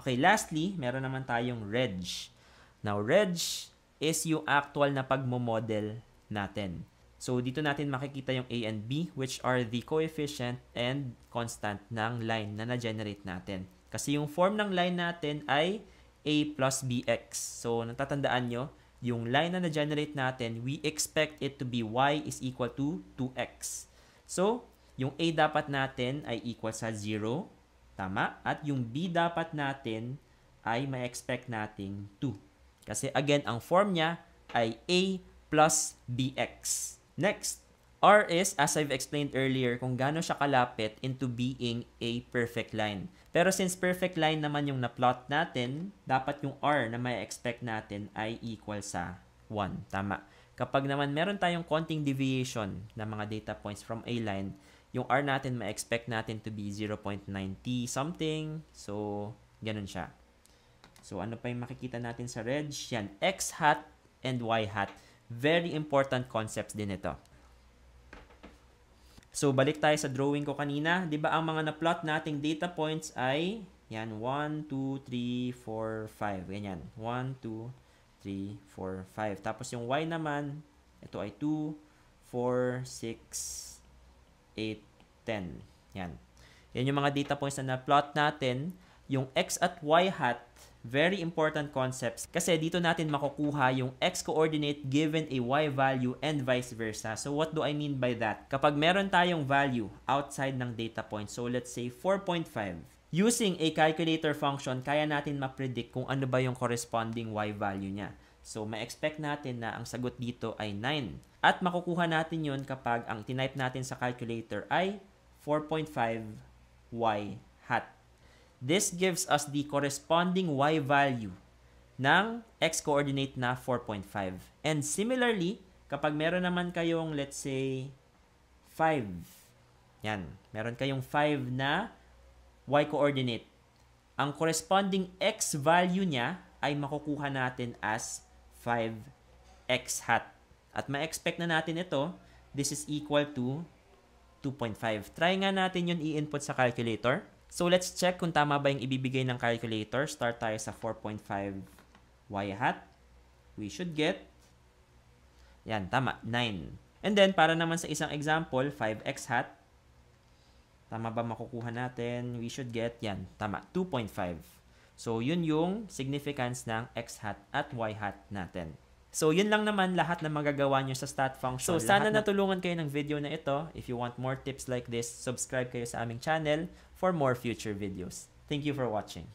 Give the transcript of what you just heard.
Okay, lastly, meron naman tayong reg. Now, reg is yung actual na pagmomodel natin. So, dito natin makikita yung A and B, which are the coefficient and constant ng line na na-generate natin. Kasi yung form ng line natin ay A plus BX. So, natatandaan nyo, yung line na na-generate natin, we expect it to be Y is equal to 2X. So, yung A dapat natin ay equal sa 0. Tama? At yung B dapat natin ay ma-expect nating 2. Kasi again, ang form niya ay A plus BX. Next, R is, as I've explained earlier, kung gaano siya kalapit into being a perfect line. Pero since perfect line naman yung na-plot natin, dapat yung R na may expect natin ay equal sa 1. Tama. Kapag naman meron tayong konting deviation ng mga data points from a line, yung R natin may expect natin to be 0.90 something. So, ganun siya. So, ano pa yung makikita natin sa reg? Yan, X hat and Y hat. Very important concepts din ito. So, balik tayo sa drawing ko kanina. Di ba ang mga na-plot nating data points ay, yan, 1, 2, 3, 4, 5. Ganyan. 1, 2, 3, 4, 5. Tapos yung Y naman, ito ay 2, 4, 6, 8, 10. Yan. Yan yung mga data points na na-plot natin. Yung X at Y hat, very important concepts kasi dito natin makukuha yung X coordinate given a Y value and vice versa. So what do I mean by that? Kapag meron tayong value outside ng data point, so let's say 4.5, using a calculator function, kaya natin ma-predict kung ano ba yung corresponding Y value niya. So ma-expect natin na ang sagot dito ay 9. At makukuha natin yun kapag ang tinype natin sa calculator ay 4.5 Y hat. This gives us the corresponding Y value ng X coordinate na 4.5. And similarly, kapag meron naman kayong, let's say, 5. Yan. Meron kayong 5 na Y coordinate. Ang corresponding X value niya ay makukuha natin as 5X hat. At ma-expect na natin ito, this is equal to 2.5. Try nga natin yun i-input sa calculator. So, let's check kung tama ba yung ibibigay ng calculator. Start tayo sa 4.5 Y hat. We should get, yan, tama, 9. And then, para naman sa isang example, 5X hat. Tama ba makukuha natin? We should get, yan, tama, 2.5. So, yun yung significance ng X hat at Y hat natin. So, yun lang naman lahat na magagawa nyo sa stat function. So, sana natulungan kayo ng video na ito. If you want more tips like this, subscribe kayo sa aming channel for more future videos. Thank you for watching.